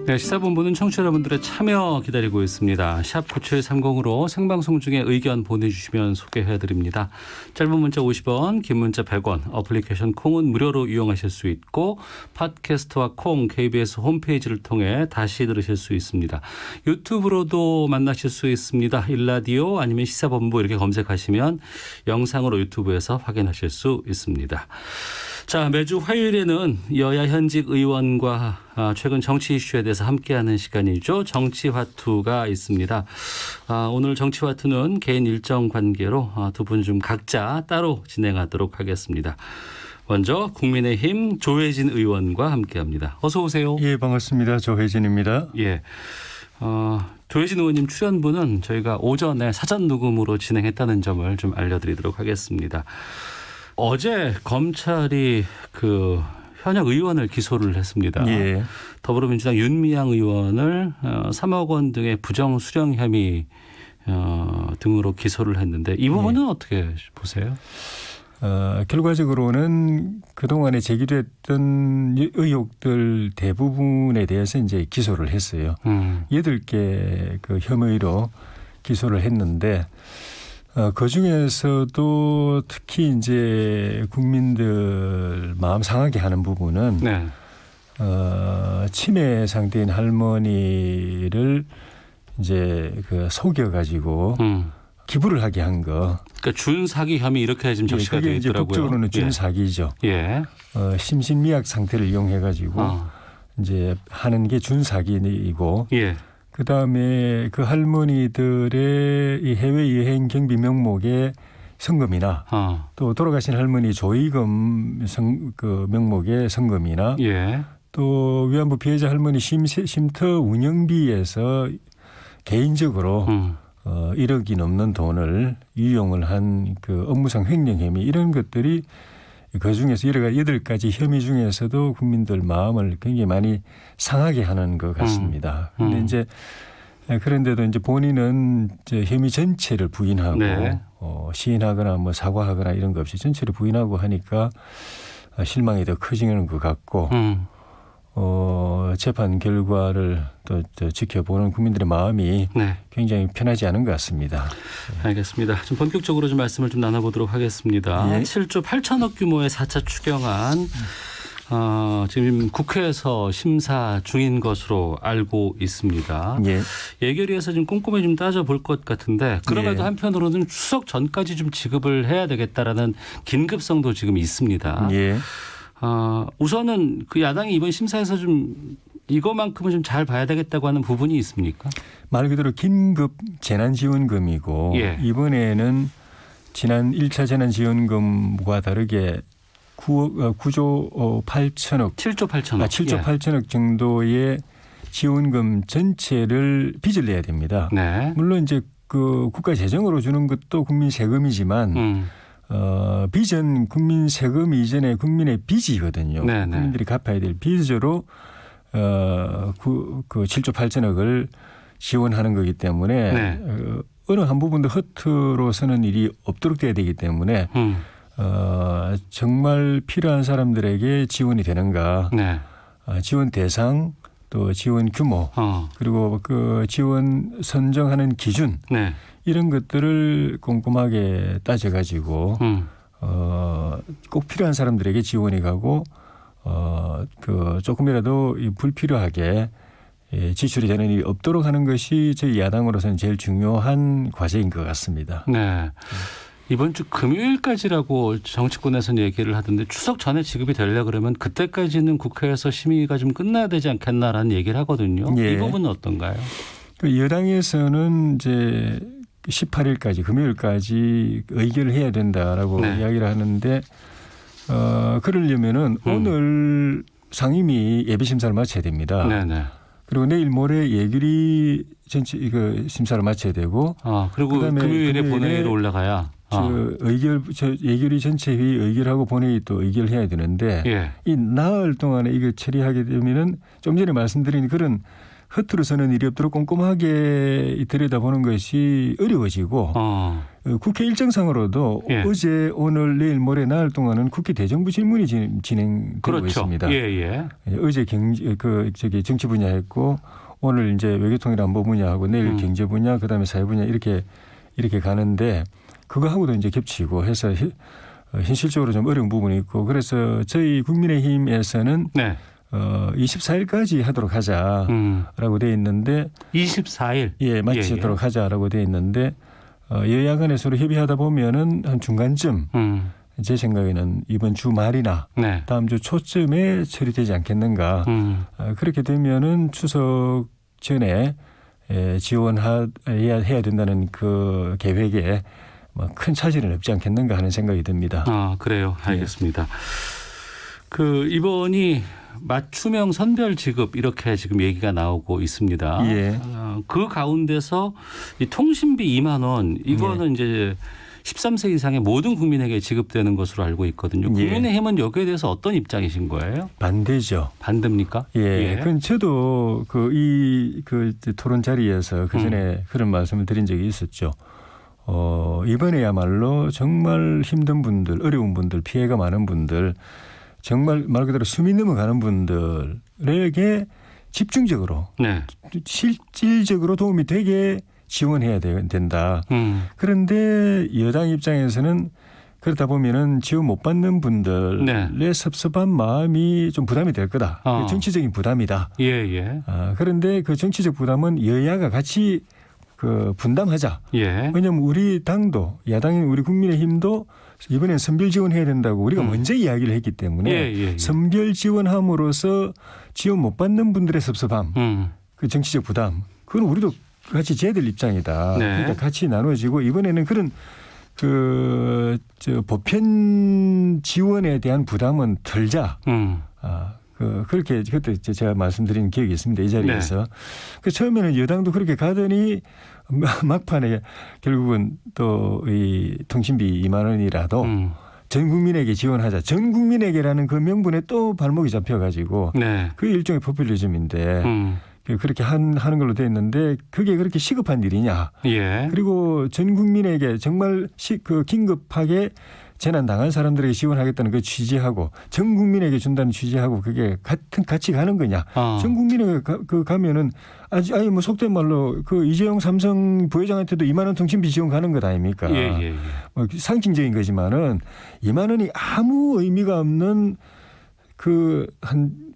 네, 시사본부는 청취자 여러분들의 참여 기다리고 있습니다. 샵 9730으로 생방송 중에 의견 보내주시면 소개해드립니다. 짧은 문자 50원, 긴 문자 100원, 어플리케이션 콩은 무료로 이용하실 수 있고 팟캐스트와 콩, KBS 홈페이지를 통해 다시 들으실 수 있습니다. 유튜브로도 만나실 수 있습니다. 일라디오 아니면 시사본부 이렇게 검색하시면 영상으로 유튜브에서 확인하실 수 있습니다. 자, 매주 화요일에는 여야 현직 의원과 최근 정치 이슈에 대해서 함께하는 시간이죠. 정치화투가 있습니다. 오늘 정치화투는 개인 일정 관계로 두 분 좀 각자 따로 진행하도록 하겠습니다. 먼저 국민의힘 조혜진 의원과 함께합니다. 어서 오세요. 예, 반갑습니다. 조혜진입니다. 예. 조혜진 의원님 출연분은 저희가 오전에 사전 녹음으로 진행했다는 점을 좀 알려드리도록 하겠습니다. 어제 검찰이 현역 의원을 기소를 했습니다. 예. 더불어민주당 윤미향 의원을 3억 원 등의 부정 수령 혐의 등으로 기소를 했는데 이 부분은 예. 어떻게 보세요? 결과적으로는 그동안에 제기됐던 의혹들 대부분에 대해서 이제 기소를 했어요. 8개 그 혐의로 기소를 했는데 그 중에서도 특히 이제 국민들 마음 상하게 하는 부분은 네. 치매 상태인 할머니를 이제 속여가지고 기부를 하게 한 거. 그러니까 준사기 혐의 이렇게 지금 적시가 되어 있더라고요. 법적으로는 준사기죠. 예. 심신미약 상태를 이용해가지고 이제 하는 게 준사기이고. 예. 그 다음에 그 할머니들의 이 해외여행 경비 명목의 성금이나 또 돌아가신 할머니 조의금 그 명목의 성금이나 예. 또 위안부 피해자 할머니 쉼터 운영비에서 개인적으로 1억이 넘는 돈을 유용을 한 그 업무상 횡령 혐의 이런 것들이 그 중에서 8가지 혐의 중에서도 국민들 마음을 굉장히 많이 상하게 하는 것 같습니다. 그런데 이제 그런데도 이제 본인은 이제 혐의 전체를 부인하고 네. 시인하거나 뭐 사과하거나 이런 거 없이 전체를 부인하고 하니까 실망이 더 커지는 것 같고 재판 결과를 또 지켜보는 국민들의 마음이 네. 굉장히 편하지 않은 것 같습니다. 알겠습니다. 좀 본격적으로 좀 말씀을 좀 나눠보도록 하겠습니다. 예. 7조 8천억 규모의 4차 추경안 지금 국회에서 심사 중인 것으로 알고 있습니다. 예. 예결위에서 좀 꼼꼼히 좀 따져볼 것 같은데 그럼에도 예. 한편으로는 추석 전까지 좀 지급을 해야 되겠다라는 긴급성도 지금 있습니다. 예. 우선은 그 야당이 이번 심사에서 좀 이거만큼은 좀 잘 봐야 되겠다고 하는 부분이 있습니까? 말 그대로 긴급 재난지원금이고 예. 이번에는 지난 1차 재난지원금과 다르게 9조 8천억 7조 8천억. 7조 8천억 정도의 지원금 전체를 빚을 내야 됩니다. 네. 물론 이제 그 국가 재정으로 주는 것도 국민 세금이지만 빚은 국민 세금 이전에 국민의 빚이거든요. 네네. 국민들이 갚아야 될 빚으로 그 7조 8천억을 지원하는 거기 때문에 네. 어느 한 부분도 허투루 서는 일이 없도록 돼야 되기 때문에 정말 필요한 사람들에게 지원이 되는가, 네. 지원 대상 또 지원 규모 그리고 그 지원 선정하는 기준 네. 이런 것들을 꼼꼼하게 따져가지고 꼭 필요한 사람들에게 지원이 가고 그 조금이라도 불필요하게 지출이 되는 일이 없도록 하는 것이 저희 야당으로서는 제일 중요한 과제인 것 같습니다. 네. 이번 주 금요일까지라고 정치권에서는 얘기를 하던데 추석 전에 지급이 되려 그러면 그때까지는 국회에서 심의가 좀 끝나야 되지 않겠나라는 얘기를 하거든요. 예. 이 부분은 어떤가요? 그 여당에서는 이제 18일까지 금요일까지 의결을 해야 된다라고 네. 이야기를 하는데 그러려면은 오늘 상임위 예비심사를 마쳐야 됩니다. 네네. 그리고 내일 모레 예결위 전체 이거 심사를 마쳐야 되고 그리고 그다음에 금요일에 금요일에 본회의로 올라가야 예결위 전체 회의 의결하고 본회의 또 의결해야 되는데 예. 이 나흘 동안에 이거 처리하게 되면은 좀 전에 말씀드린 그런 허투루 서는 일이 없도록 꼼꼼하게 들여다보는 것이 어려워지고 국회 일정상으로도 예. 어제 오늘 내일 모레 나흘 동안은 국회 대정부 질문이 진행되고 그렇죠. 있습니다. 예. 어제 정치 분야 했고 오늘 이제 외교통일 안보 분야하고 내일 경제 분야 그다음에 사회 분야 이렇게 가는데 그거하고도 이제 겹치고 해서 현실적으로 좀 어려운 부분이 있고 그래서 저희 국민의힘에서는 네. 24일까지 하도록 하자라고 돼 있는데 24일. 예, 마치도록 하자라고 돼 있는데 여야 간에 서로 협의하다 보면은 한 중간쯤 제 생각에는 이번 주 말이나 네. 다음 주 초쯤에 처리되지 않겠는가. 그렇게 되면은 추석 전에 지원해야 된다는 그 계획에 큰 차질은 없지 않겠는가 하는 생각이 듭니다. 아, 그래요. 알겠습니다. 이번이 맞춤형 선별 지급 이렇게 지금 얘기가 나오고 있습니다. 예. 그 가운데서 이 통신비 2만 원 이거는 이제 13세 이상의 모든 국민에게 지급되는 것으로 알고 있거든요. 국민의힘은 여기에 대해서 어떤 입장이신 거예요? 반대죠. 반대입니까? 예. 그건 저도 이 토론 자리에서 그 전에 그런 말씀을 드린 적이 있었죠. 이번에야말로 정말 힘든 분들, 어려운 분들, 피해가 많은 분들, 정말 말 그대로 숨이 넘어가는 분들에게 집중적으로 네. 실질적으로 도움이 되게 지원해야 된다. 그런데 여당 입장에서는 그러다 보면은 지원 못 받는 분들의 섭섭한 마음이 좀 부담이 될 거다. 정치적인 부담이다. 예. 그런데 그 정치적 부담은 여야가 같이 분담하자. 예. 왜냐하면 우리 당도 야당인 우리 국민의힘도 이번엔 선별 지원해야 된다고 우리가 먼저 이야기를 했기 때문에 선별 지원함으로써 지원 못 받는 분들의 섭섭함, 그 정치적 부담, 그건 우리도 같이 져야 될 입장이다. 그러니까 같이 나눠지고 이번에는 그런 보편 지원에 대한 부담은 덜자. 그렇게 그때 제가 말씀드린 기억이 있습니다. 이 자리에서. 그 처음에는 여당도 그렇게 가더니 막판에 결국은 또 이 통신비 2만 원이라도 전 국민에게 지원하자. 전 국민에게라는 그 명분에 또 발목이 잡혀가지고 그게 일종의 포퓰리즘인데 그렇게 하는 걸로 돼 있는데 그게 그렇게 시급한 일이냐. 그리고 전 국민에게 정말 긴급하게 재난 당한 사람들에게 지원하겠다는 그 취지하고 전 국민에게 준다는 취지하고 그게 같이 가는 거냐. 전 국민에게 가면은 아니 뭐 속된 말로 그 이재용 삼성 부회장한테도 2만 원 통신비 지원 가는 것 아닙니까? 뭐 상징적인 거지만은 2만 원이 아무 의미가 없는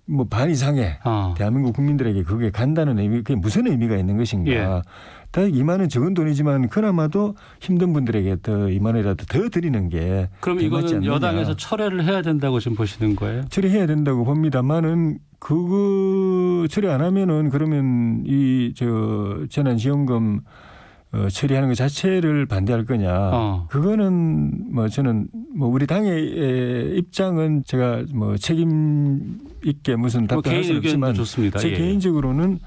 뭐 반 이상의 대한민국 국민들에게 그게 간다는 의미, 그게 무슨 의미가 있는 것인가. 다 2만 원 적은 돈이지만 그나마도 힘든 분들에게 더 2만 원이라도 더 드리는 게 그럼 이거는 여당에서 철회를 해야 된다고 지금 보시는 거예요? 철회해야 된다고 봅니다만은 그거 철회 안 하면은 그러면 재난지원금 처리하는 것 자체를 반대할 거냐. 그거는 뭐 저는 뭐 우리 당의 입장은 제가 뭐 책임 있게 무슨 답변할 수는 없지만 좋습니다. 제 개인적으로는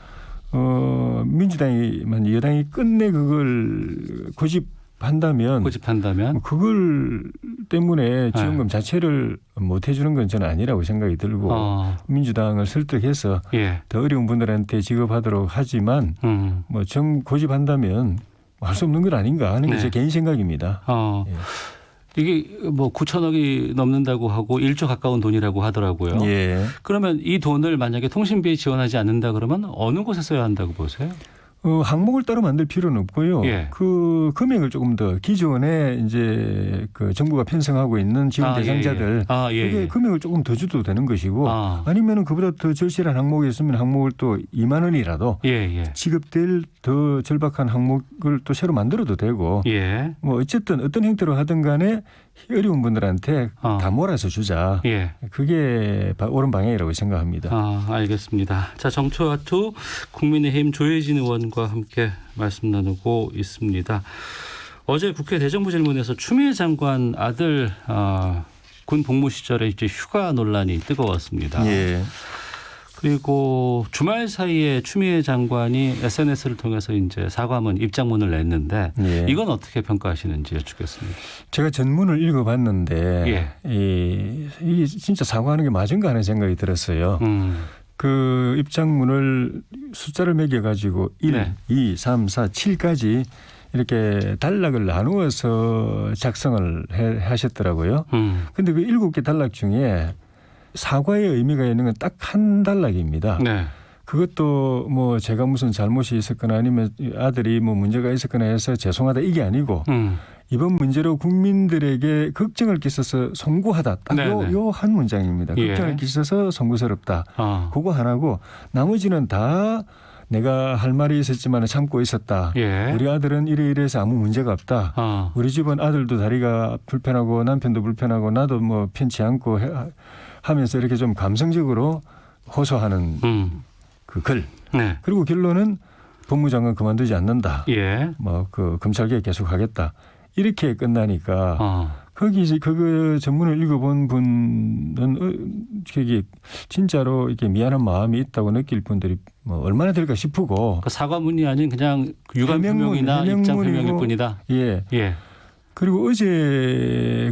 민주당이 여당이 끝내 그걸 고집한다면 그걸 때문에 지원금 자체를 못 해주는 건 저는 아니라고 생각이 들고 민주당을 설득해서 더 어려운 분들한테 지급하도록 하지만 뭐 고집한다면 할 수 없는 건 아닌가 하는 게 제 개인 생각입니다. 이게 뭐 9천억이 넘는다고 하고 1조 가까운 돈이라고 하더라고요. 그러면 이 돈을 만약에 통신비에 지원하지 않는다 그러면 어느 곳에 써야 한다고 보세요? 항목을 따로 만들 필요는 없고요. 그 금액을 조금 더 기존에 이제 그 정부가 편성하고 있는 지원 대상자들 그게 금액을 조금 더 줘도 되는 것이고 아니면은 그보다 더 절실한 항목이 있으면 항목을 또 2만 원이라도 지급될 더 절박한 항목을 또 새로 만들어도 되고 뭐 어쨌든 어떤 형태로 하든 간에 어려운 분들한테 다 몰아서 주자. 그게 옳은 방향이라고 생각합니다. 알겠습니다. 자, 정초와투 국민의힘 조혜진 의원과 함께 말씀 나누고 있습니다. 어제 국회 대정부 질문에서 추미애 장관 아들 군 복무 시절에 이제 휴가 논란이 뜨거웠습니다. 그리고 주말 사이에 추미애 장관이 SNS를 통해서 이제 사과문 입장문을 냈는데 이건 어떻게 평가하시는지 여쭙겠습니다. 제가 전문을 읽어봤는데 이 진짜 사과하는 게 맞은가 하는 생각이 들었어요. 그 입장문을 숫자를 매겨가지고 1, 2, 3, 4, 7까지 이렇게 단락을 나누어서 작성을 하셨더라고요. 근데 그 7개 단락 중에 사과의 의미가 있는 건 딱 한 단락입니다. 네. 그것도 뭐 제가 무슨 잘못이 있었거나 아니면 아들이 뭐 문제가 있었거나 해서 죄송하다 이게 아니고 이번 문제로 국민들에게 걱정을 끼쳐서 송구하다. 딱 요 한 문장입니다. 걱정을 끼쳐서 송구스럽다. 그거 하나고 나머지는 다 내가 할 말이 있었지만 참고 있었다. 우리 아들은 이래서 아무 문제가 없다. 우리 집은 아들도 다리가 불편하고 남편도 불편하고 나도 뭐 편치 않고 하면서 이렇게 좀 감성적으로 호소하는 그 글. 네. 그리고 결론은 법무장관 그만두지 않는다. 예. 뭐 그 검찰개혁 계속하겠다. 이렇게 끝나니까 거기 이제 그 전문을 읽어본 분은 저기 진짜로 이렇게 미안한 마음이 있다고 느낄 분들이 뭐 얼마나 될까 싶고. 그 사과문이 아닌 그냥 유감 표명이나 입장 표명일 뿐이다. 예. 예. 그리고 그제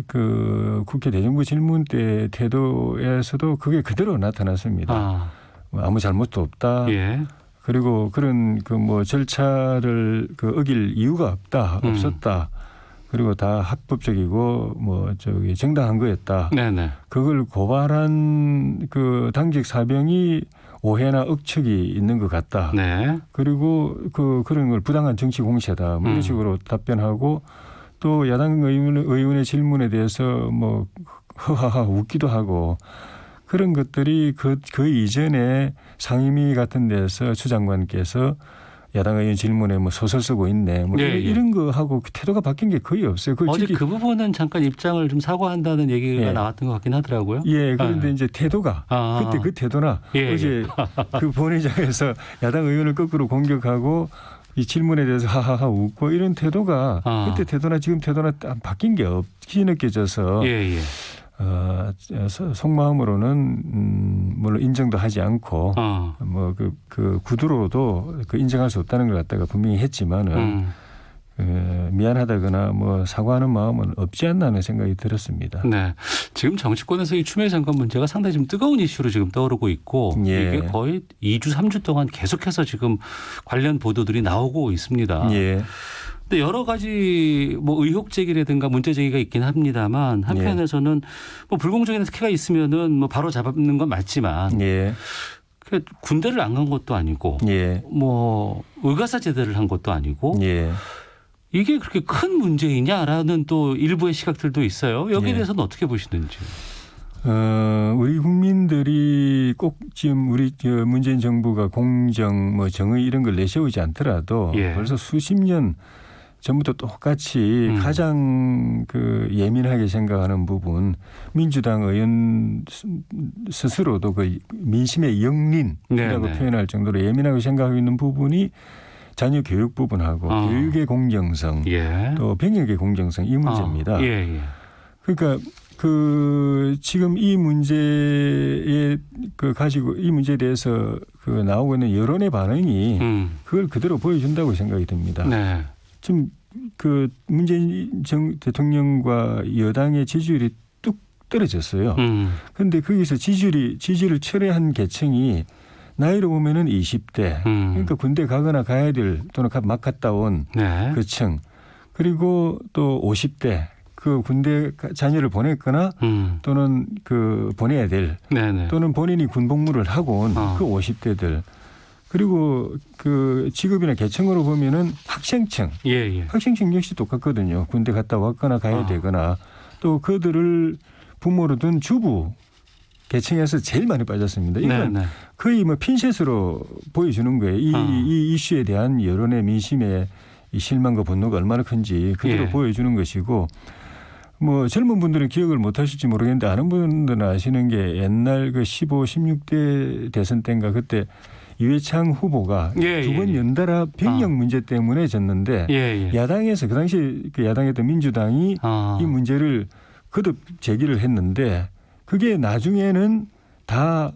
그 국회 대정부 질문 때 태도에서도 그게 그대로 나타났습니다. 아무 잘못도 없다. 예. 그리고 그런 그 뭐 절차를 그 어길 이유가 없었다. 그리고 다 합법적이고 뭐 저기 정당한 거였다. 네네. 그걸 고발한 그 당직 사병이 오해나 억측이 있는 것 같다. 네. 그리고 그런 걸 부당한 정치 공세다. 뭐 이런 식으로 답변하고 또 야당 의원의 질문에 대해서 뭐 허하하 웃기도 하고 그런 것들이 그 이전에 상임위 같은 데서 추 장관께서 야당 의원 질문에 뭐 소설 쓰고 있네. 뭐 이런 거 하고 태도가 바뀐 게 거의 없어요. 어제 그 부분은 잠깐 입장을 좀 사과한다는 얘기가 나왔던 것 같긴 하더라고요. 예. 그런데 이제 태도가 그때 그 태도나 어제 그 본회의장에서 야당 의원을 거꾸로 공격하고 이 질문에 대해서 하하하 웃고 이런 태도가 그때 태도나 지금 태도나 바뀐 게 없이 느껴져서 속마음으로는 물론 인정도 하지 않고 뭐 그 구두로도 그 인정할 수 없다는 걸 갖다가 분명히 했지만은 미안하다거나 뭐 사과하는 마음은 없지 않나 하는 생각이 들었습니다. 네, 지금 정치권에서 이 추미애 장관 문제가 상당히 좀 뜨거운 이슈로 지금 떠오르고 있고 이게 거의 2주 3주 동안 계속해서 지금 관련 보도들이 나오고 있습니다. 예. 근데 여러 가지 뭐 의혹 제기라든가 문제 제기가 있긴 합니다만 한편에서는 뭐 불공정이나 특혜가 있으면은 뭐 바로 잡는 건 맞지만 군대를 안 간 것도 아니고 뭐 의가사 제대를 한 것도 아니고 이게 그렇게 큰 문제이냐라는 또 일부의 시각들도 있어요. 여기에 대해서는 어떻게 보시는지. 우리 국민들이 꼭 지금 우리 문재인 정부가 공정, 뭐 정의 이런 걸 내세우지 않더라도 벌써 수십 년 전부터 똑같이 가장 그 예민하게 생각하는 부분 민주당 의원 스스로도 그 민심의 영린이라고 표현할 정도로 예민하게 생각하고 있는 부분이 자녀 교육 부분하고 교육의 공정성 또 병역의 공정성 이 문제입니다. 그러니까 그 지금 이 문제에 그 가지고 이 문제에 대해서 그 나오고 있는 여론의 반응이 그걸 그대로 보여준다고 생각이 듭니다. 지금 그 문재인 대통령과 여당의 지지율이 뚝 떨어졌어요. 그런데 거기서 지지를 철회한 계층이 나이로 보면은 20대. 그러니까 군대 가거나 가야 될 또는 막 갔다 온 그 층. 그리고 또 50대. 그 군대 자녀를 보냈거나 또는 그 보내야 될 또는 본인이 군복무를 하고 온 그 50대들. 그리고 그 직업이나 계층으로 보면은 학생층. 학생층 역시 똑같거든요. 군대 갔다 왔거나 가야 되거나 또 그들을 부모로 둔 주부 계층에서 제일 많이 빠졌습니다. 이건 거의 뭐 핀셋으로 보여주는 거예요. 이 이슈에 대한 여론의 민심의 이 실망과 분노가 얼마나 큰지 그대로 보여주는 것이고 뭐 젊은 분들은 기억을 못 하실지 모르겠는데 아는 분들은 아시는 게 옛날 그 15, 16대 대선 때인가 그때 유해창 후보가 두 번 연달아 병역 문제 때문에 졌는데 야당에서 그 당시 그 야당이었던 민주당이 이 문제를 거듭 제기를 했는데 그게 나중에는 다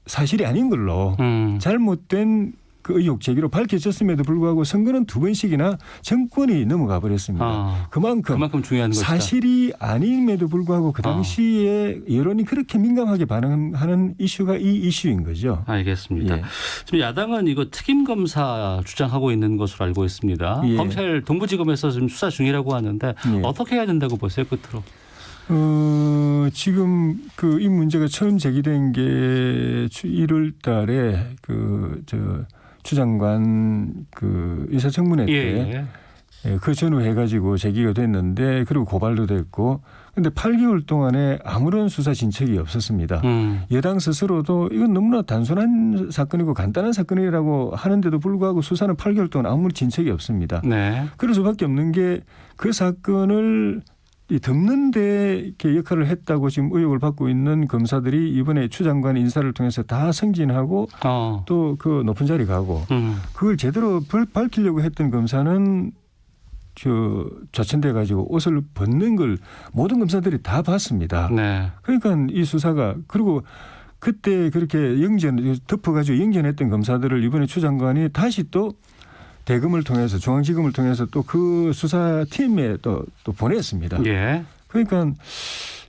사실이 아닌 걸로 잘못된 그 의혹 제기로 밝혀졌음에도 불구하고 선거는 2번씩이나 정권이 넘어가 버렸습니다. 그만큼 중요한 것이다. 사실이 아님에도 불구하고 그 당시에 여론이 그렇게 민감하게 반응하는 이슈가 이 이슈인 거죠. 알겠습니다. 예. 지금 야당은 이거 특임 검사 주장하고 있는 것으로 알고 있습니다. 예. 검찰 동부지검에서 지금 수사 중이라고 하는데 예. 어떻게 해야 된다고 보세요, 끝으로? 지금 이 문제가 처음 제기된 게 1월 달에 추 장관 인사청문회 때 그 전후 해가지고 제기가 됐는데 그리고 고발도 됐고 근데 8개월 동안에 아무런 수사 진척이 없었습니다. 여당 스스로도 이건 너무나 단순한 사건이고 간단한 사건이라고 하는데도 불구하고 수사는 8개월 동안 아무런 진척이 없습니다. 네. 그럴 수밖에 없는 게 그 사건을 덮는 데 이렇게 역할을 했다고 지금 의혹을 받고 있는 검사들이 이번에 추 장관 인사를 통해서 다 승진하고 또 그 높은 자리 가고 그걸 제대로 밝히려고 했던 검사는 좌천돼 가지고 옷을 벗는 걸 모든 검사들이 다 봤습니다. 네. 그러니까 이 수사가 그리고 그때 그렇게 덮어가지고 영전했던 검사들을 이번에 추 장관이 다시 또 대검을 통해서 중앙지검을 통해서 또 그 수사팀에 또 보냈습니다. 예. 그러니까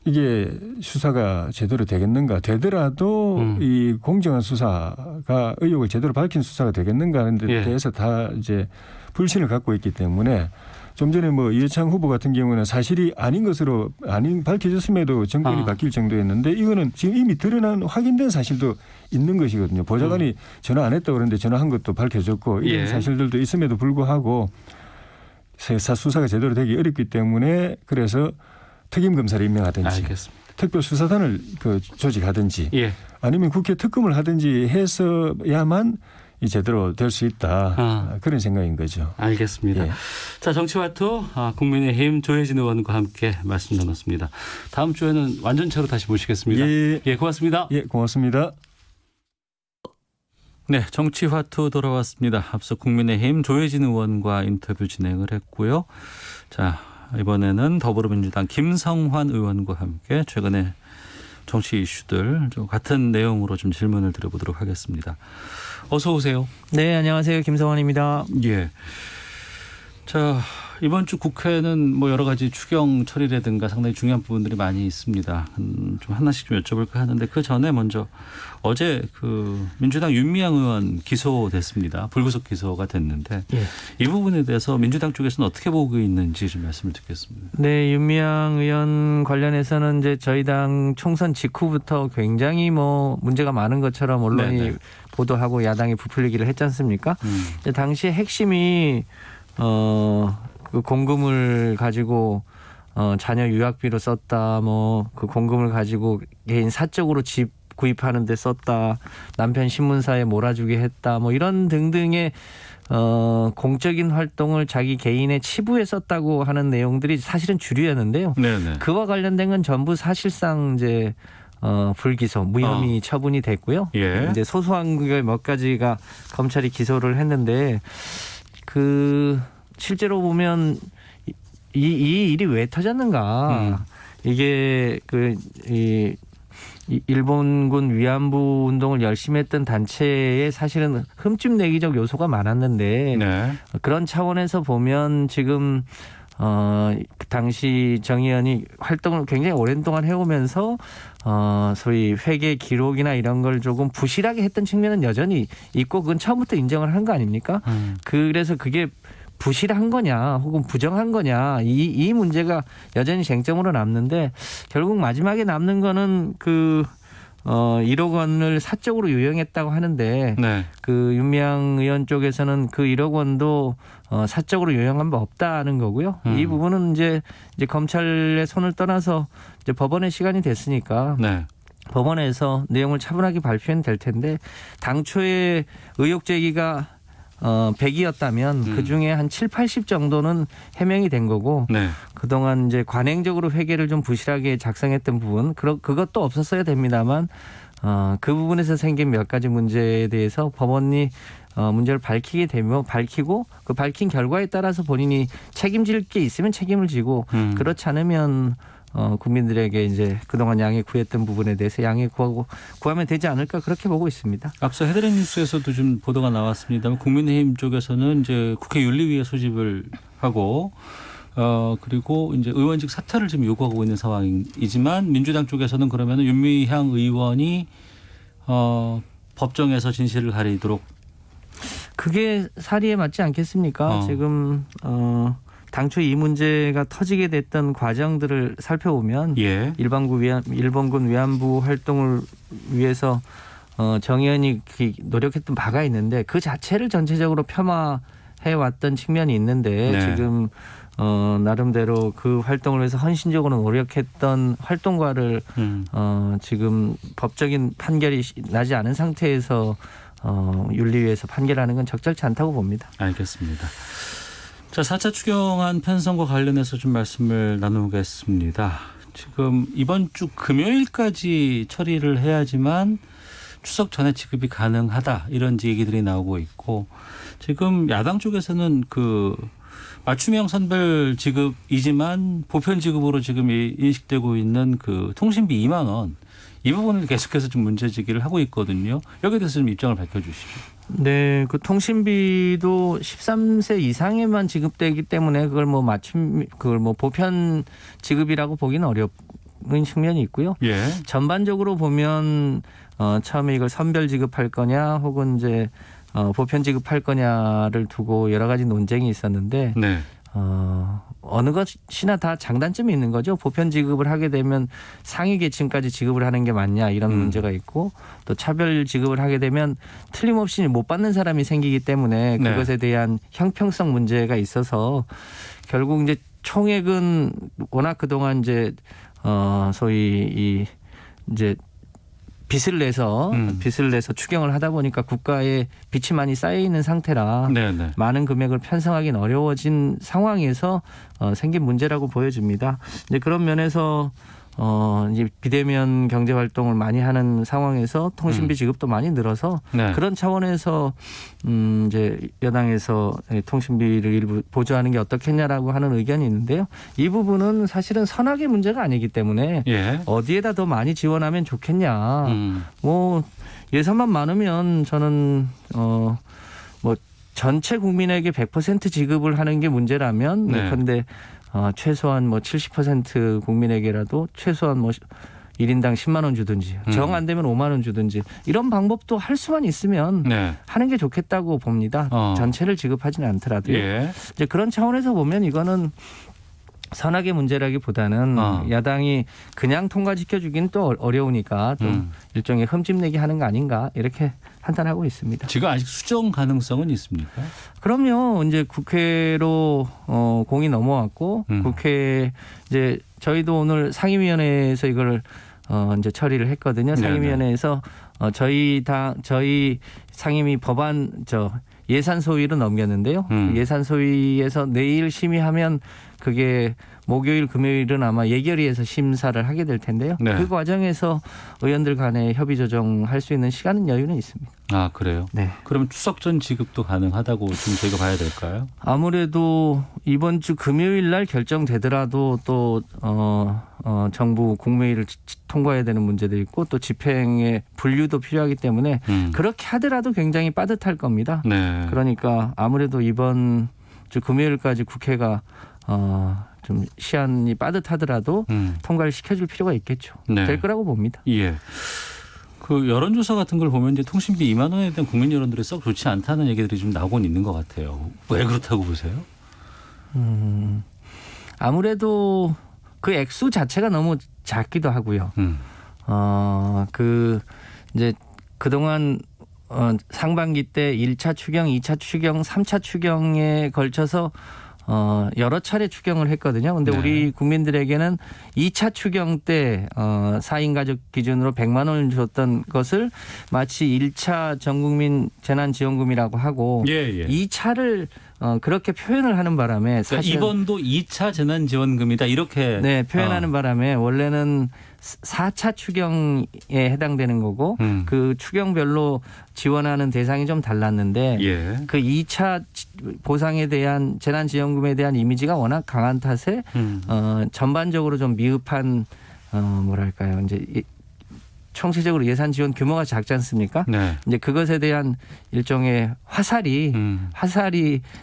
이게 수사가 제대로 되겠는가 되더라도 이 공정한 수사가 의혹을 제대로 밝힌 수사가 되겠는가 하는 데 대해서 다 이제 불신을 갖고 있기 때문에 좀 전에 이해창 후보 같은 경우는 사실이 아닌 것으로 밝혀졌음에도 정권이 바뀔 정도였는데 이거는 지금 이미 드러난 확인된 사실도 있는 것이거든요. 보좌관이 전화 안 했다고 그러는데 전화한 것도 밝혀졌고 이런 사실들도 있음에도 불구하고 수사가 제대로 되기 어렵기 때문에 그래서 특임검사를 임명하든지 알겠습니다. 특별수사단을 조직하든지 아니면 국회 특검을 하든지 해서야만 제대로 될 수 있다. 그런 생각인 거죠. 알겠습니다. 예. 자, 정치화투 국민의힘 조혜진 의원과 함께 말씀 나눴습니다. 다음 주에는 완전체로 다시 모시겠습니다. 예, 고맙습니다. 예, 고맙습니다. 네, 정치화투 돌아왔습니다. 앞서 국민의힘 조혜진 의원과 인터뷰 진행을 했고요. 자, 이번에는 더불어민주당 김성환 의원과 함께 최근에 정치 이슈들 좀 같은 내용으로 좀 질문을 드려보도록 하겠습니다. 어서 오세요. 네, 안녕하세요. 김성환입니다. 예. 자, 이번 주 국회는 여러 가지 추경 처리라든가 상당히 중요한 부분들이 많이 있습니다. 좀 하나씩 좀 여쭤볼까 하는데 그 전에 먼저 어제 민주당 윤미향 의원 기소됐습니다. 불구속 기소가 됐는데 이 부분에 대해서 민주당 쪽에서는 어떻게 보고 있는지 좀 말씀을 듣겠습니다. 네, 윤미향 의원 관련해서는 이제 저희 당 총선 직후부터 굉장히 문제가 많은 것처럼 언론이 보도하고 야당이 부풀리기를 했지 않습니까? 당시 핵심이 그 공금을 가지고 자녀 유학비로 썼다. 그 공금을 가지고 개인 사적으로 집 구입하는 데 썼다. 남편 신문사에 몰아주게 했다. 이런 등등의 공적인 활동을 자기 개인의 치부에 썼다고 하는 내용들이 사실은 주류였는데요. 네네. 그와 관련된 건 전부 사실상 이제 불기소, 무혐의 처분이 됐고요. 이제 소소한 몇 가지가 검찰이 기소를 했는데 실제로 보면 이 일이 왜 터졌는가? 이게 일본군 위안부 운동을 열심히 했던 단체에 사실은 흠집 내기적 요소가 많았는데 그런 차원에서 보면 지금 그 당시 정 의원이 활동을 굉장히 오랜 동안 해오면서 소위 회계 기록이나 이런 걸 조금 부실하게 했던 측면은 여전히 있고 그건 처음부터 인정을 한 거 아닙니까? 그래서 그게 부실한 거냐 혹은 부정한 거냐 이 문제가 여전히 쟁점으로 남는데 결국 마지막에 남는 거는 1억 원을 사적으로 유용했다고 하는데 윤미향 의원 쪽에서는 그 1억 원도 사적으로 유용한 바 없다는 거고요. 이 부분은 이제 검찰의 손을 떠나서 이제 법원의 시간이 됐으니까 법원에서 내용을 차분하게 발표는 될 텐데 당초에 의혹 제기가 100이었다면 그중에 한 7, 80 정도는 해명이 된 거고 그동안 이제 관행적으로 회계를 좀 부실하게 작성했던 부분 그것도 없었어야 됩니다만 그 부분에서 생긴 몇 가지 문제에 대해서 법원이 문제를 밝히게 되면 밝히고 그 밝힌 결과에 따라서 본인이 책임질 게 있으면 책임을 지고 그렇지 않으면 국민들에게 이제 그동안 양해 구했던 부분에 대해서 양해 구하면 되지 않을까 그렇게 보고 있습니다. 앞서 헤드라인 뉴스에서도 좀 보도가 나왔습니다만 국민의힘 쪽에서는 이제 국회 윤리위에 소집을 하고 그리고 이제 의원직 사퇴를 지금 요구하고 있는 상황이지만 민주당 쪽에서는 그러면은 윤미향 의원이 법정에서 진실을 가리도록 그게 사리에 맞지 않겠습니까? 지금 당초 이 문제가 터지게 됐던 과정들을 살펴보면 예. 일본군 위안부 활동을 위해서 정의연이 노력했던 바가 있는데 그 자체를 전체적으로 폄하해 왔던 측면이 있는데 네. 지금 나름대로 그 활동을 위해서 헌신적으로 노력했던 활동가를 지금 법적인 판결이 나지 않은 상태에서 윤리위에서 판결하는 건 적절치 않다고 봅니다. 알겠습니다. 자, 4차 추경안 편성과 관련해서 좀 말씀을 나누겠습니다. 지금 이번 주 금요일까지 처리를 해야지만 추석 전에 지급이 가능하다 이런 얘기들이 나오고 있고 지금 야당 쪽에서는 그 맞춤형 선별 지급이지만 보편 지급으로 지금 인식되고 있는 그 통신비 2만 원 이 부분을 계속해서 좀 문제 제기를 하고 있거든요. 여기에 대해서 좀 입장을 밝혀주시죠. 네, 그 통신비도 13세 이상에만 지급되기 때문에 그걸 뭐 보편 지급이라고 보기는 어려운 측면이 있고요. 예. 전반적으로 보면 처음에 이걸 선별 지급할 거냐 혹은 이제 보편 지급할 거냐를 두고 여러 가지 논쟁이 있었는데 네. 어느 것이나 다 장단점이 있는 거죠. 보편 지급을 하게 되면 상위 계층까지 지급을 하는 게 맞냐 이런 문제가 있고 또 차별 지급을 하게 되면 틀림없이 못 받는 사람이 생기기 때문에 네. 그것에 대한 형평성 문제가 있어서 결국 이제 총액은 워낙 그동안 이제 소위 이제 빚을 내서 추경을 하다 보니까 국가에 빚이 많이 쌓여 있는 상태라 네네. 많은 금액을 편성하기는 어려워진 상황에서 생긴 문제라고 보여집니다. 이제 그런 면에서 이제 비대면 경제 활동을 많이 하는 상황에서 통신비 지급도 많이 늘어서 네. 그런 차원에서 이제 여당에서 통신비를 일부 보조하는 게 어떻겠냐라고 하는 의견이 있는데요. 이 부분은 사실은 선악의 문제가 아니기 때문에 예. 어디에다 더 많이 지원하면 좋겠냐. 뭐 예산만 많으면 저는 뭐 전체 국민에게 100% 지급을 하는 게 문제라면 네. 그런데 최소한 뭐 70% 국민에게라도 최소한 뭐 1인당 10만 원 주든지 정 안 되면 5만 원 주든지 이런 방법도 할 수만 있으면 네. 하는 게 좋겠다고 봅니다. 전체를 지급하지는 않더라도요. 예. 이제 그런 차원에서 보면 이거는 선악의 문제라기보다는 야당이 그냥 통과시켜주기는 또 어려우니까 좀 일종의 흠집내기 하는 거 아닌가 이렇게 판단하고 있습니다. 지금 아직 수정 가능성은 있습니까? 그럼요. 이제 국회로 공이 넘어왔고 국회 이제 저희도 오늘 상임위원회에서 이걸 이제 처리를 했거든요. 상임위원회에서 저희 상임위 법안 예산 소위로 넘겼는데요. 예산 소위에서 내일 심의하면 그게 목요일 금요일은 아마 예결위에서 심사를 하게 될 텐데요. 네. 그 과정에서 의원들 간에 협의 조정할 수 있는 시간은 여유는 있습니다. 아, 그래요? 네. 그럼 추석 전 지급도 가능하다고 좀 저희가 봐야 될까요? 아무래도 이번 주 금요일 날 결정되더라도 또 정부 국무회의를 통과해야 되는 문제도 있고 또 집행의 분류도 필요하기 때문에 그렇게 하더라도 굉장히 빠듯할 겁니다. 네. 그러니까 아무래도 이번 주 금요일까지 국회가 좀 시한이 빠듯하더라도 통과를 시켜줄 필요가 있겠죠. 네. 될 거라고 봅니다. 예. 그 여론조사 같은 걸 보면 이제 통신비 2만 원에 대한 국민 여론들이 썩 좋지 않다는 얘기들이 좀 나오곤 있는 것 같아요. 왜 그렇다고 보세요? 아무래도 그 액수 자체가 너무 작기도 하고요. 이제 그동안 상반기 때 1차 추경, 2차 추경, 3차 추경에 걸쳐서 여러 차례 추경을 했거든요. 근데 네. 우리 국민들에게는 2차 추경 때 4인 가족 기준으로 100만 원을 줬던 것을 마치 1차 전국민 재난지원금이라고 하고 2차를 그렇게 표현을 하는 바람에 그러니까 이번도 2차 재난지원금이다 이렇게 표현하는 바람에 원래는 4차 추경에 해당되는 거고 그 추경별로 지원하는 대상이 좀 달랐는데 그 2차 보상에 대한 재난지원금에 대한 이미지가 워낙 강한 탓에 전반적으로 좀 미흡한 뭐랄까요 이제 총체적으로 예산 지원 규모가 작지 않습니까? 네. 이제 그것에 대한 일종의 화살이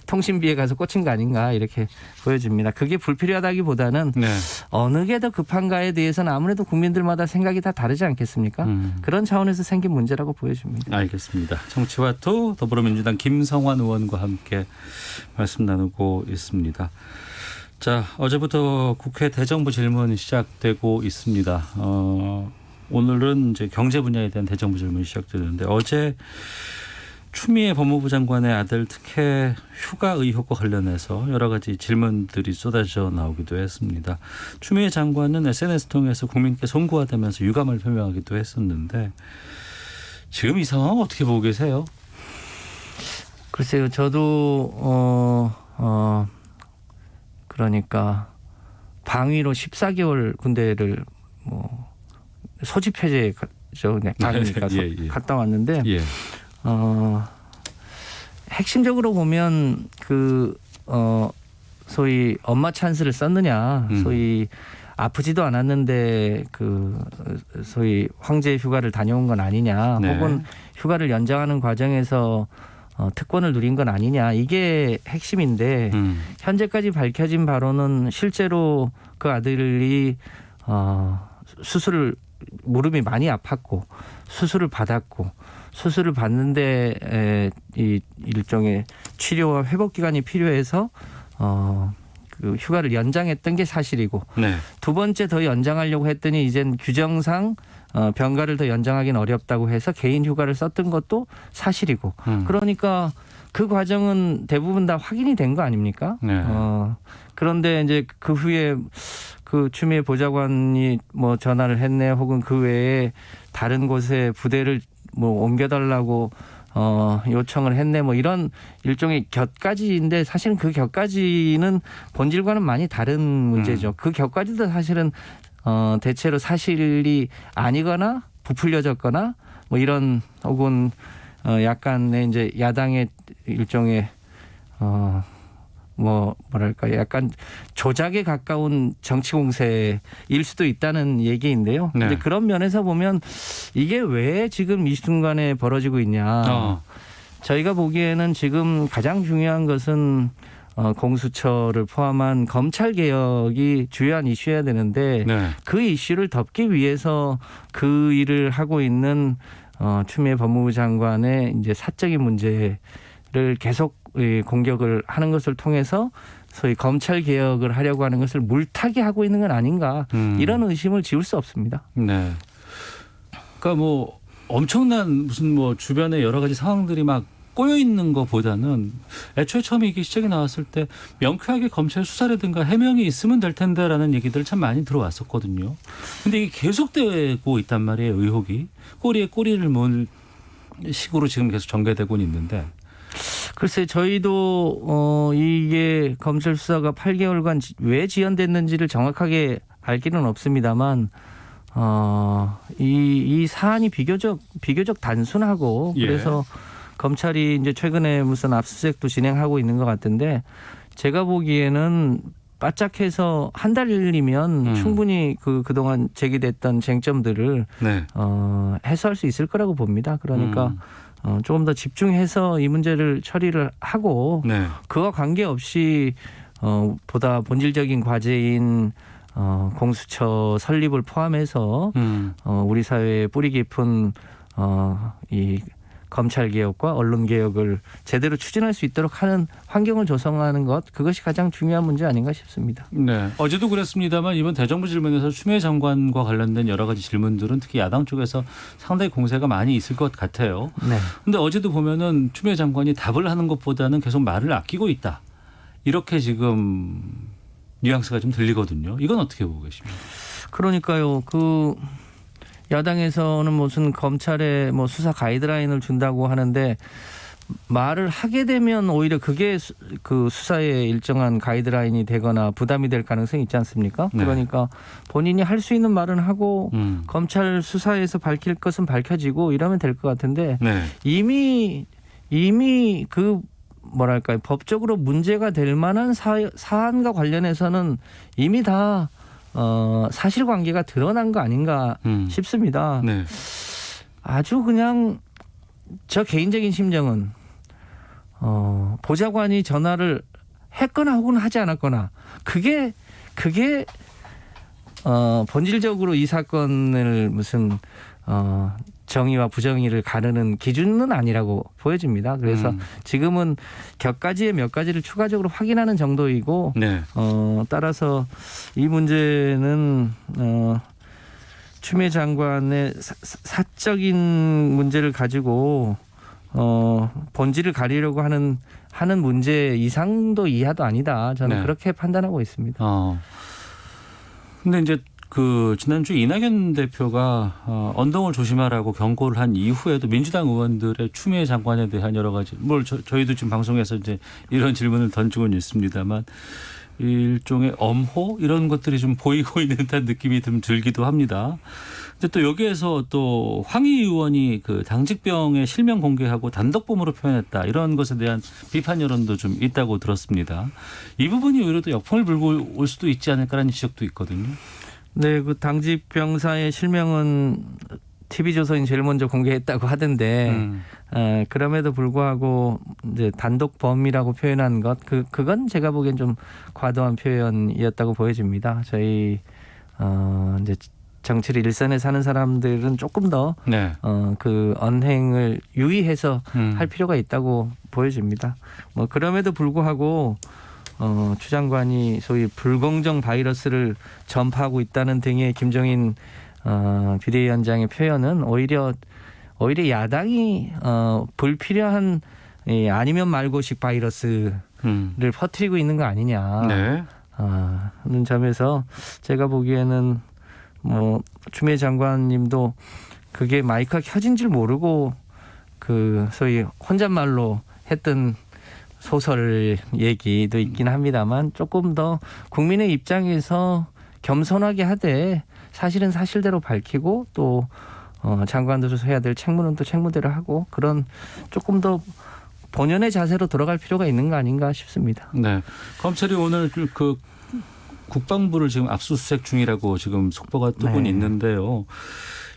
통신비에 가서 꽂힌 거 아닌가 이렇게 보여집니다. 그게 불필요하다기보다는 네. 어느 게 더 급한가에 대해서는 아무래도 국민들마다 생각이 다 다르지 않겠습니까? 그런 차원에서 생긴 문제라고 보여집니다. 알겠습니다. 정치와투 더불어민주당 김성환 의원과 함께 말씀 나누고 있습니다. 자, 어제부터 국회 대정부 질문 시작되고 있습니다. 오늘은 이제 경제 분야에 대한 대정부 질문이 시작되는데 어제 추미애 법무부 장관의 아들 특혜 휴가 의혹과 관련해서 여러 가지 질문들이 쏟아져 나오기도 했습니다. 추미애 장관은 SNS 통해서 국민께 송구하다면서 유감을 표명하기도 했었는데 지금 이 상황 어떻게 보고 계세요? 글쎄요. 저도 그러니까 방위로 14개월 군대를 소집 해제죠. 방위니까 갔다 왔는데 핵심적으로 보면 소위 엄마 찬스를 썼느냐, 소위 아프지도 않았는데 소위 황제 휴가를 다녀온 건 아니냐, 네. 혹은 휴가를 연장하는 과정에서 특권을 누린 건 아니냐, 이게 핵심인데 현재까지 밝혀진 바로는 실제로 그 아들이 무릎이 많이 아팠고 수술을 받았고 수술을 받는데 이 일종의 치료와 회복 기간이 필요해서 그 휴가를 연장했던 게 사실이고 네. 두 번째 더 연장하려고 했더니 이젠 규정상 병가를 더 연장하기는 어렵다고 해서 개인 휴가를 썼던 것도 사실이고 그러니까 그 과정은 대부분 다 확인이 된 거 아닙니까? 네. 그런데 이제 그 후에 그 추미애 보좌관이 전화를 했네, 혹은 그 외에 다른 곳에 부대를 옮겨달라고 요청을 했네, 이런 일종의 곁가지인데 사실은 그 곁가지는 본질과는 많이 다른 문제죠. 그 곁가지도 사실은 대체로 사실이 아니거나 부풀려졌거나 이런 혹은 약간의 이제 야당의 일종의 뭐랄까 약간 조작에 가까운 정치 공세일 수도 있다는 얘기인데요. 네. 근데 그런 면에서 보면 이게 왜 지금 이 순간에 벌어지고 있냐. 저희가 보기에는 지금 가장 중요한 것은 공수처를 포함한 검찰 개혁이 주요한 이슈여야 되는데 네. 그 이슈를 덮기 위해서 그 일을 하고 있는 추미애 법무부 장관의 이제 사적인 문제를 계속 공격을 하는 것을 통해서 소위 검찰 개혁을 하려고 하는 것을 물타기 하고 있는 건 아닌가, 이런 의심을 지울 수 없습니다. 네. 그러니까 엄청난 무슨 주변에 여러 가지 상황들이 막 꼬여 있는 것보다는 애초에 처음에 이게 시작이 나왔을 때 명쾌하게 검찰 수사라든가 해명이 있으면 될 텐데라는 얘기들 참 많이 들어왔었거든요. 근데 이게 계속되고 있단 말이에요. 의혹이 꼬리에 꼬리를 물 식으로 지금 계속 전개되고 있는데. 글쎄 저희도 이게 검찰 수사가 8개월간 왜 지연됐는지를 정확하게 알 길은 없습니다만 이 사안이 비교적 단순하고 그래서 검찰이 이제 최근에 무슨 압수수색도 진행하고 있는 것 같은데 제가 보기에는 바짝해서 한 달이면 충분히 그동안 제기됐던 쟁점들을 네. 해소할 수 있을 거라고 봅니다. 그러니까 조금 더 집중해서 이 문제를 처리를 하고 네. 그와 관계없이 보다 본질적인 과제인 공수처 설립을 포함해서 우리 사회에 뿌리 깊은 이 검찰 개혁과 언론 개혁을 제대로 추진할 수 있도록 하는 환경을 조성하는 것, 그것이 가장 중요한 문제 아닌가 싶습니다. 네, 어제도 그랬습니다만 이번 대정부 질문에서 추미애 장관과 관련된 여러 가지 질문들은 특히 야당 쪽에서 상당히 공세가 많이 있을 것 같아요. 그런데 어제도 보면은 추미애 장관이 답을 하는 것보다는 계속 말을 아끼고 있다. 이렇게 지금 뉘앙스가 좀 들리거든요. 이건 어떻게 보고 계십니까? 그러니까요. 야당에서는 무슨 검찰에 수사 가이드라인을 준다고 하는데 말을 하게 되면 오히려 그게 그 수사에 일정한 가이드라인이 되거나 부담이 될 가능성이 있지 않습니까? 네. 그러니까 본인이 할 수 있는 말은 하고 검찰 수사에서 밝힐 것은 밝혀지고 이러면 될 것 같은데 네. 이미 그 뭐랄까요, 법적으로 문제가 될 만한 사안과 관련해서는 이미 다 사실관계가 드러난 거 아닌가 싶습니다. 네. 아주 그냥 저 개인적인 심정은 보좌관이 전화를 했거나 혹은 하지 않았거나 그게 본질적으로 이 사건을 무슨 정의와 부정의를 가르는 기준은 아니라고 보여집니다. 그래서 지금은 격가지에 몇 가지를 추가적으로 확인하는 정도이고 네. 따라서 이 문제는 추미애 장관의 사적인 문제를 가지고 본질을 가리려고 하는 문제 이상도 이하도 아니다. 저는 네. 그렇게 판단하고 있습니다. 근데 이제 그 지난주 이낙연 대표가 언동을 조심하라고 경고를 한 이후에도 민주당 의원들의 추미애 장관에 대한 여러 가지 저희도 지금 방송에서 이제 이런 질문을 던지고는 있습니다만 일종의 엄호 이런 것들이 좀 보이고 있는 듯한 느낌이 좀 들기도 합니다. 근데 또 여기에서 또 황희 의원이 그 당직병의 실명 공개하고 단독범으로 표현했다 이런 것에 대한 비판 여론도 좀 있다고 들었습니다. 이 부분이 오히려 또 역풍을 불고 올 수도 있지 않을까라는 지적도 있거든요. 네, 그 당직병사의 실명은 TV조선이 제일 먼저 공개했다고 하던데 그럼에도 불구하고 이제 단독범이라고 표현한 것 그건 제가 보기엔 좀 과도한 표현이었다고 보여집니다. 저희 이제 정치를 일선에 사는 사람들은 조금 더 그 언행을 유의해서 할 필요가 있다고 보여집니다. 뭐 그럼에도 불구하고 추 장관이 소위 불공정 바이러스를 전파하고 있다는 등의 김종인 비대위원장의 표현은 오히려 야당이 불필요한 아니면 말고식 바이러스를 퍼뜨리고 있는 거 아니냐. 네. 하는 점에서 제가 보기에는 뭐 추미애 장관님도 그게 마이크가 켜진 줄 모르고 그 소위 혼잣말로 했던 소설 얘기도 있긴 합니다만 조금 더 국민의 입장에서 겸손하게 하되 사실은 사실대로 밝히고 또 장관으로서 해야 될 책무는 또 책무대로 하고 그런 조금 더 본연의 자세로 돌아갈 필요가 있는 거 아닌가 싶습니다. 네, 검찰이 오늘 그 국방부를 지금 압수수색 중이라고 지금 속보가 뜨고 있는데요.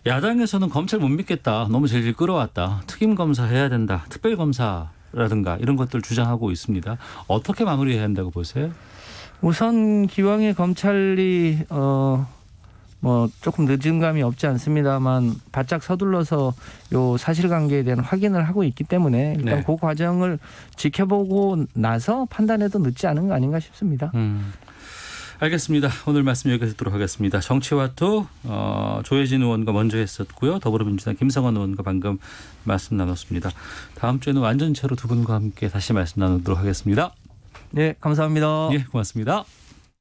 야당에서는 검찰 못 믿겠다. 너무 질질 끌어왔다. 특임 검사 해야 된다. 특별 검사라든가 이런 것들 주장하고 있습니다. 어떻게 마무리해야 한다고 보세요? 우선 기왕에 검찰이 뭐 조금 늦은 감이 없지 않습니다만 바짝 서둘러서 요 사실관계에 대한 확인을 하고 있기 때문에 일단 그 과정을 지켜보고 나서 판단해도 늦지 않은 거 아닌가 싶습니다. 알겠습니다. 오늘 말씀 여기까지 듣도록 하겠습니다. 정치와투 조혜진 의원과 먼저 했었고요. 더불어민주당 김성환 의원과 방금 말씀 나눴습니다. 다음 주에는 완전체로 두 분과 함께 다시 말씀 나누도록 하겠습니다. 네, 감사합니다. 예, 고맙습니다.